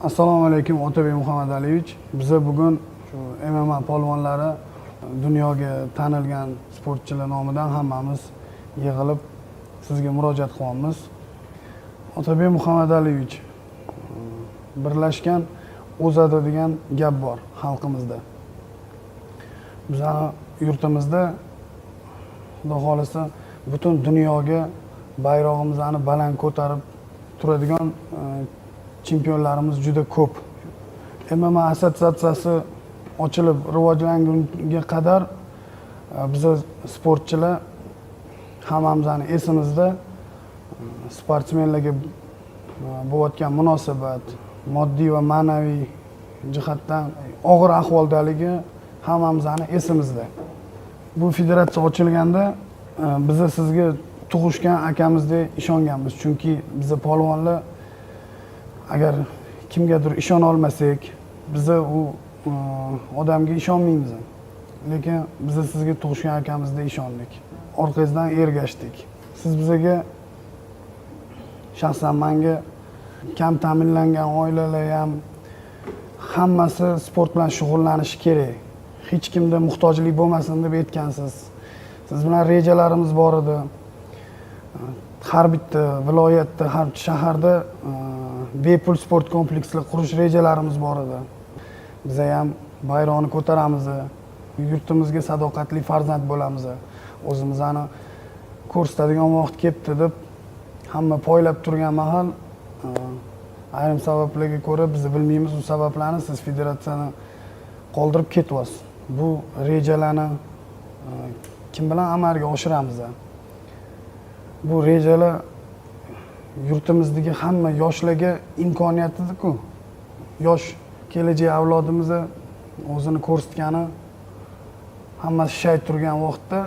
Assalomu alaykum Otabek Muhammadaliyevich. Biz bugun shu MMA polvonlari dunyoga tanilgan sportchilar nomidan hammamiz yig'ilib sizga murojaat qilyapmiz. Otabek Muhammadaliyevich, birlashgan o'zadi degan gap bor xalqimizda. Bizning yurtimizda Xudo xolisa butun dunyoga bayrog'imizni baland ko'tarib turadigan chempionlarimiz juda ko'p. MMA assotsiatsiyasi ochilib rivojlangunga qadar biz sportchilar hammamizning esimizda sportsmenlarga bo'layotgan munosabat moddiy va ma'naviy jihatdan og'ir ahvoldaligi hammamizning esimizda. Bu federatsiya ochilganda biz sizga tug'ishgan akamizdek ishonganmiz, chunki biz polvonlar agar kimgadir ishona olmasak, biz u odamga ishonmaymiz. Lekin biz sizga tug'ishgan akamizga ishondik. Orqangizdan ergashdik. Siz bizga shaxsan menga kam ta'minlangan oilalar ham hammasi sport bilan shug'ullanishi kerak. Hech kimda muhtojlik bo'lmasin deb aytgansiz. Siz bilan rejalarimiz bor edi. Har bitta viloyatda, har shaharda bepul sport komplekslar qurish rejalarimiz bor edi. Biz ham bayroqni ko'taramiz, yurtimizga sadoqatli farzand bo'lamiz. O'zimizni ko'rsatadigan vaqt kelibdi deb hamma poylab turgan mahal ayrim sabablarga ko'ra biz bilmaymiz, u sabablarni siz federatsiyani qoldirib ketyapsiz. Bu rejalarni kim bilan amalga oshiramiz? Bu rejalar yurtimizdagi hamma yoshlarga imkoniyatidir-ku. Yosh kelajak avlodimiz o'zini ko'rsatgani hammasi shay turgan vaqtda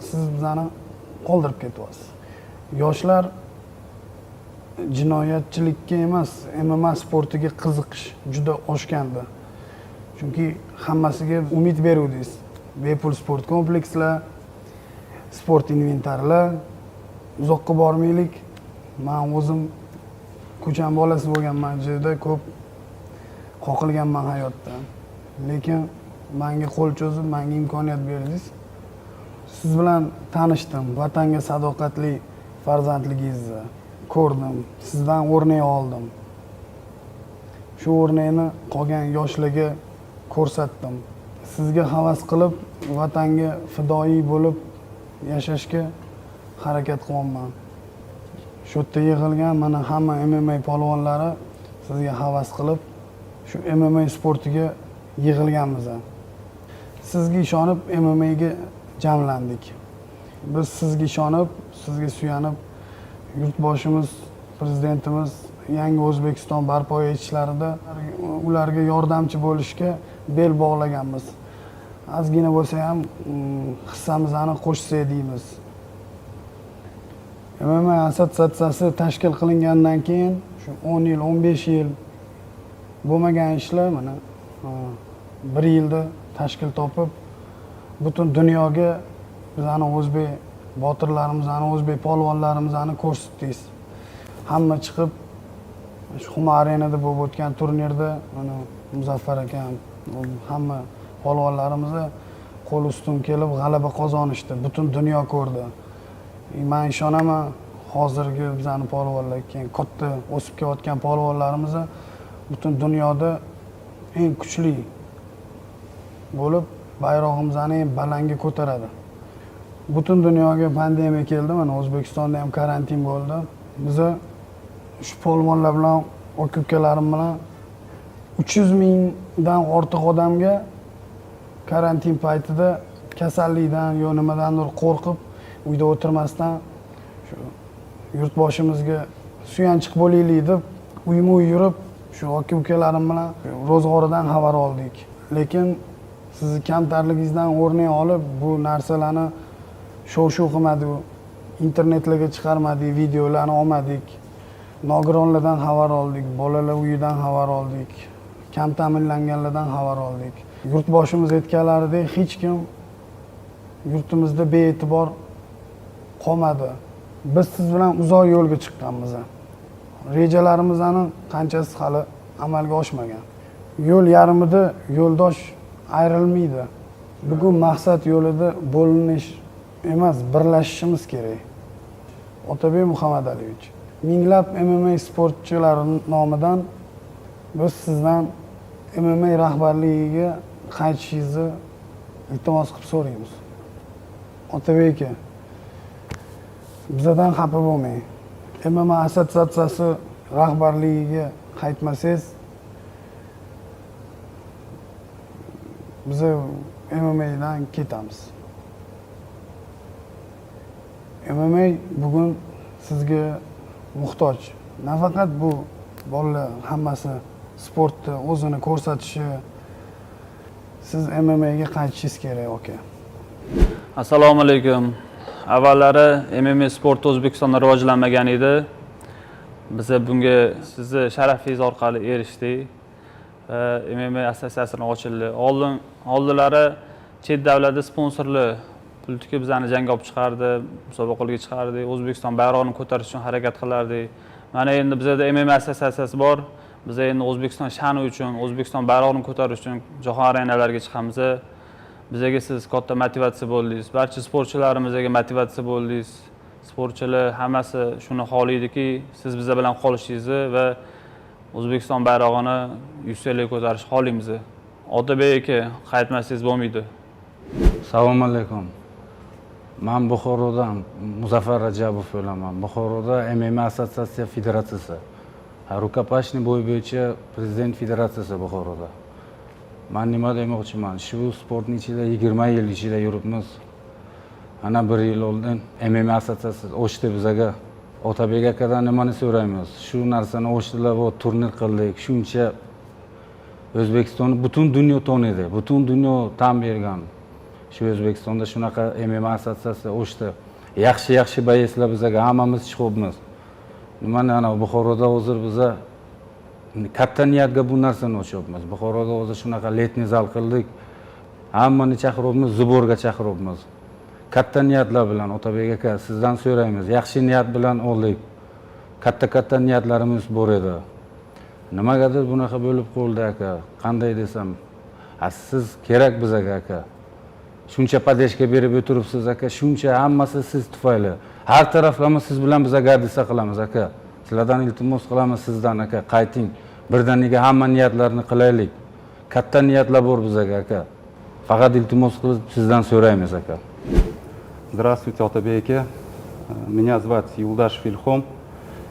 siz bizani qoldirib ketyapsiz. Yoshlar jinoyatchilikka emas, MMA sportiga qiziqish juda oshgandi. Chunki hammasiga umid beruvdingiz. Bepul sport komplekslar, sport inventarlar, uzoqqa bormaylik. Men o'zim ko'cham bolasi bo'lganman, juda ko'p qoqilganman hayotda. Lekin menga qo'l cho'zib, menga imkoniyat berdingiz. Siz bilan tanishdim, vatanga sadoqatli farzandligingizni ko'rdim, sizdan o'rnak oldim. Shu o'rnakni qolgan yoshlarga ko'rsatdim. Sizga havas qilib, vatanga fidoyi bo'lib yashashga harakat qilyapman. Shu yerda yig'ilgan mana hamma MMA polvonlari sizga havas qilib, shu MMA sportiga yig'ilganmiz. Sizga ishonib MMA ga jamlandik. Biz sizga ishonib, sizga suyanib, yurtboshimiz, prezidentimiz yangi O'zbekiston barpo etishlarida ularga yordamchi bo'lishga bel bog'laganmiz. Ozgina bo'lsa ham hissamizni qo'shsak deymiz. MMA assotsiatsiyasi tashkil qilingandan keyin shu 10 yil, 15 yil bo'lmagan ishlar mana 1 yilda tashkil topib, butun dunyoga bizani o'zbek botirlarimizni, o'zbek polvonlarimizni ko'rsatdingiz. Hamma chiqib shu Humo Arenada bo'lib o'tgan turnirda mana Muzaffar akam, hamma polvonlarimiz qo'l ustun kelib g'alaba qozonishdi. Butun dunyo ko'rdi. Men ishonaman, hozirgi bizani polvonlar, keyin katta o'sib kelayotgan polvonlarimiz butun dunyoda eng kuchli bo'lib bayrog'imizni ham balandga ko'taradi. Butun dunyoga pandemiya keldi, mana O'zbekistonda ham karantin bo'ldi. Biz shu polvonlar bilan, aka-ukalarim bilan 300 mingdan ortiq odamga karantin paytida kasallikdan yo nimadandir qo'rqib uyda o'tirmasdan shu yurtboshimizga suyanchiq bo'laylik deb uyma-uy yurib, shu aka-ukalarim bilan ro'zg'oridan xabar oldik. Lekin sizni kamtarligingizdan o'rnak olib, bu narsalarni shov-shuv qilmadik, internetlarga chiqarmadik, videolarni olmadik. Nogironlardan xabar oldik, bolalar uyidan xabar oldik, kam ta'minlanganlardan xabar oldik. Yurtboshimiz aytganlaridek hech kim yurtimizda bee'tibor qolmadi. Biz siz bilan uzoq yo'lga chiqqanmiz. Rejalarimizni qanchasi hali amalga oshmagan. Yo'l yarimida yo'ldosh ayrilmaydi. Bugun maqsad yo'lida bo'linish emas, birlashishimiz kerak. Otabek Muhammadaliyevich, minglab MMA sportchilari nomidan biz sizdan MMA rahbarligiga qaytishingizni iltimos qilib so'raymiz. Otabek aka, bizdan xafa bo'lmang. MMA assotsiatsiyasi rahbarligiga qaytmasangiz, biz MMAdan ketamiz. MMA bugun sizga muhtoj. Nafaqat bu bolalar hammasi sportda o'zini ko'rsatishi, siz MMAga qaytishingiz kerak aka. Assalomu alaykum. Avvallari MMA sporti O'zbekistonda rivojlanmagan edi. Biz bunga sizni sharafingiz orqali erishdik. MMA assotsiatsiyasi ochildi. Oldilari chet davlatda sponsorlar pul tikib bizani jangga olib chiqardi, musobaqalarga chiqardi, O'zbekiston bayrog'ini ko'tarish uchun harakat qilardik. Mana endi bizda MMA assotsiatsiyasi bor. Biz endi O'zbekiston sha'ni uchun, O'zbekiston bayrog'ini ko'tarish uchun jahon arenalarga chiqamiz. Bizga siz katta motivatsiya bo'ldingiz. Barcha sportchilarimizga motivatsiya bo'ldingiz. Sportchilar hammasi shuni xohlaydiki, siz biz bilan qolishingizni va O'zbekiston bayrog'ini yukseklarga ko'tarish xohlaymiz. Otabek aka, qaytmasangiz bo'lmaydi. Assalomu alaykum. Men Buxorodan Muzaffar Rajabov bo'laman. Buxoroda MMA assotsiatsiya federatsiyasi. Rukopashniy bo'y bo'yicha prezident federatsiyasi Buxoroda. Men nima demoqchiman? Shu sportning ichida 20 yil ichida yuribmiz. Ana 1 yil oldin MMA assotsiatsiyasi ochdi bizga. Otabek akadan nimani so'raymiz? Shu narsani ochdilar va turnir qildik. Shuncha O'zbekistonni butun dunyo taniydi. Butun dunyo tan bergan. Shu O'zbekistonda shunaqa MMA assotsiatsiya ochdi. Yaxshi bayslar bizga hammamiz chiqibmiz. Nimani ana Buxoroda hozir biza katta niyatga bu narsani ochyapmiz. Buxoroda hozir shunaqa letniy zal qildik. Hammani chaqiryapmiz, zuborga chaqiryapmiz. Katta niyatlar bilan Otabek aka sizdan so'raymiz. Yaxshi niyat bilan oldik. Katta niyatlarimiz bor edi. Nimagadir bunaqa bo'lib qoldi aka. Qanday desam, siz kerak bizga aka. Shuncha podeshka berib o'tiribsiz aka, shuncha hammasi siz tufayli. Har taraflama siz bilan bizga gardisa qilamiz aka. Sizlardan iltimos qilamiz sizdan aka, qayting. Birdaniga hamma niyatlarni qilaylik. Katta niyatlar bor bizga aka. Faqat iltimos qilib sizdan so'raymiz aka. Здравствуйте, Otabek aka. Меня зовут Юлдашев Ильхом.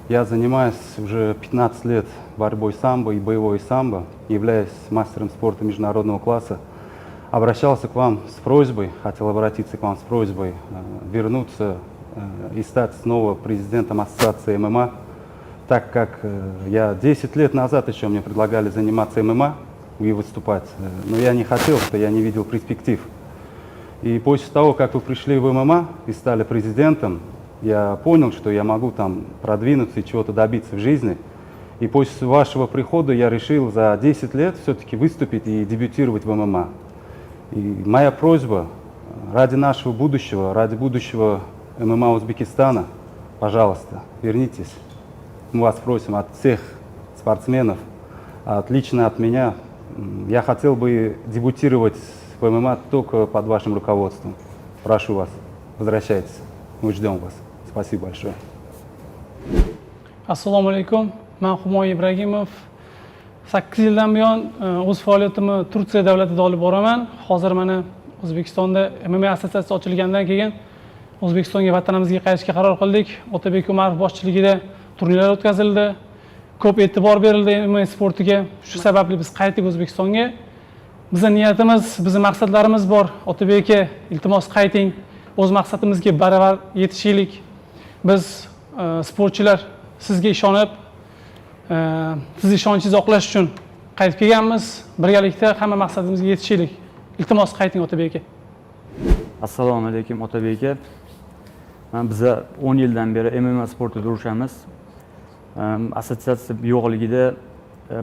Я занимаюсь уже 15 лет борьбой самбо и боевой самбо, являюсь мастером спорта международного класса. Обращался к вам с просьбой, хотел обратиться к вам с просьбой вернуться и стать снова президентом ассоциации ММА, так как я 10 лет назад еще мне предлагали заниматься ММА и выступать, но я не хотел, что я не видел перспектив. И после того, как вы пришли в ММА и стали президентом, я понял, что я могу там продвинуться и чего-то добиться в жизни. И после вашего прихода я решил за 10 лет все-таки выступить и дебютировать в ММА. И моя просьба ради нашего будущего, ради будущего ММА Узбекистана, пожалуйста, вернитесь. Мы вас просим от всех спортсменов, лично от меня. Я хотел бы дебютировать в ММА только под вашим руководством. Прошу вас, возвращайтесь. Мы ждем вас. Спасибо большое. Assalomu alaykum. Men Humoy Ibragimov. 8 yildan buyon o'z faoliyatimni Turkiya davlatida olib boraman. Hozir mana O'zbekistonda MMA assotsiatsiyasi ochilgandan keyin O'zbekistonga vatanimizga qaytishga qaror qildik. Otabek Umarov boshchiligida turnirlar o'tkazildi. Ko'p e'tibor berildi MMA sportiga. Shu sababli biz qaytdik O'zbekistonga. Bizning niyatimiz, bizning maqsadlarimiz bor. Otabek aka, iltimos qayting. O'z maqsadimizga baravar yetishaylik. Biz sportchilar sizga ishonib, sizni ishonchingizni oqlash uchun qaytib kelganmiz. Birgalikda hamma maqsadimizga yetishaylik. Iltimos qayting Otabek aka. Assalomu alaykum Otabek aka. Biza 10 yildan beri MMA sportida urushamiz. Assotsiatsiya yo'qligida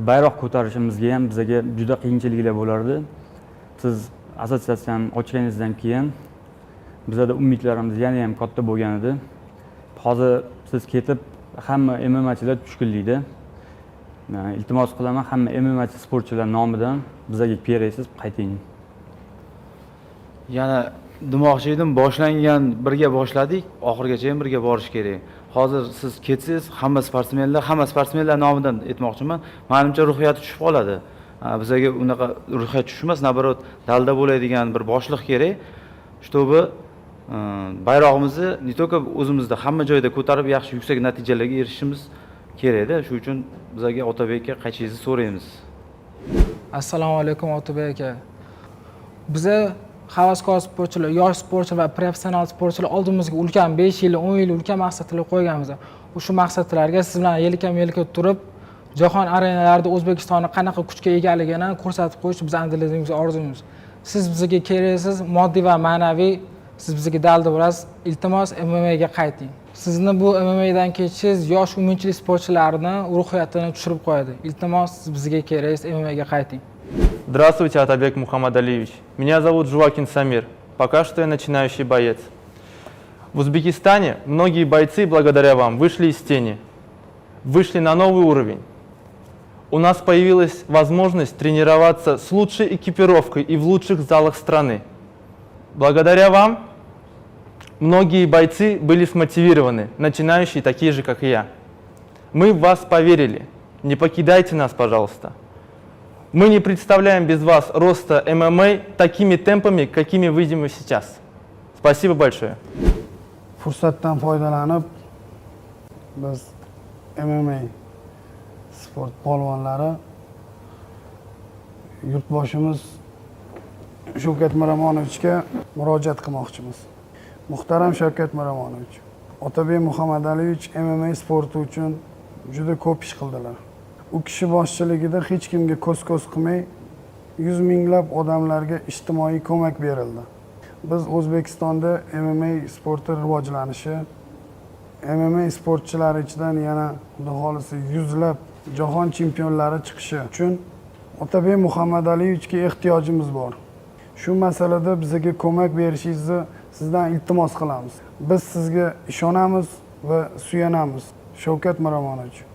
bayroq ko'tarishimizga ham bizga juda qiyinchiliklar bo'lardi. Siz assotsiatsiyani ochganingizdan keyin bizda umidlarimiz yana ham katta bo'lgan edi. Hozir siz ketib hamma MMAchilar tushkunlikda. iltimos qilaman, hamma MMAchi sportchilar nomidan bizga keraksiz, qayting. Yana demoqchi edim, boshlangan birga boshladik, oxirigacha ham birga borish kerak. Hozir siz ketsangiz, hamma sportsmenlar nomidan aytmoqchiman. Menimcha ruhiyati tushib qoladi. Bizga unaqa ruhiyat tushmas, nabarot dalda bo'ladigan bir boshliq kerak. Чтобы bayrog'imizni не только o'zimizda, hamma joyda ko'tarib yaxshi yuksak natijalarga erishishimiz kerak-da. Shuning uchun bizga Otabekka qaytishingizni so'raymiz. Assalomu alaykum Otabek aka. Biza havaskor sportchilar, yosh sportchilar va professional sportchilar oldimizga ulkan 5 yil, 10 yil ulkan maqsadlar qo'yganmiz. O'sha maqsadlarga siz bilan yelkama-yelka turib, jahon arenalarida O'zbekistonning qanaqa kuchga egaligini ko'rsatib qo'yish bizning dilimiz, orzuyimiz. Siz bizga keraksiz, moddiy va ma'naviy siz bizga dalda bo'lasiz. Iltimos MMA ga qayting. Sizni bu MMA dan ketishingiz yosh umidli sportchilarni ruhiyatini tushirib qo'yadi. Iltimos siz bizga keraksiz, MMA ga qayting. Здравствуйте, Атабек Мухаммадалиевич. Меня зовут Жувакин Самир. Пока что я начинающий боец. В Узбекистане многие бойцы благодаря вам вышли из тени, вышли на новый уровень. У нас появилась возможность тренироваться с лучшей экипировкой и в лучших залах страны. Благодаря вам многие бойцы были смотивированы, начинающие такие же, как и я. Мы в вас поверили. Не покидайте нас, пожалуйста. Мы не представляем без вас роста ММА такими темпами, какими видим сейчас. Спасибо большое. Fursatdan foydalanib biz MMA sport polvonlari yurtboshimiz Shavkat Miromonovichga murojaat qilmoqchimiz. Muhtaram Shavkat Miromonovich, Otabek Muhammadaliyevich MMA sporti uchun juda ko'p ish qildilar. U kishi boshchiligida hech kimga ko'z-ko'z qilmay 100 minglab odamlarga ijtimoiy ko'mak berildi. Biz O'zbekistonda MMA sporti rivojlanishi, MMA sportchilari ichidan yana xudo xolisa yuzlab jahon chempionlari chiqishi uchun Otabek Muhammadaliyevichga ehtiyojimiz bor. Shu masalada bizga ko'mak berishingizni sizdan iltimos qilamiz. Biz sizga ishonamiz va suyanamiz. Shavkat Miromonovich.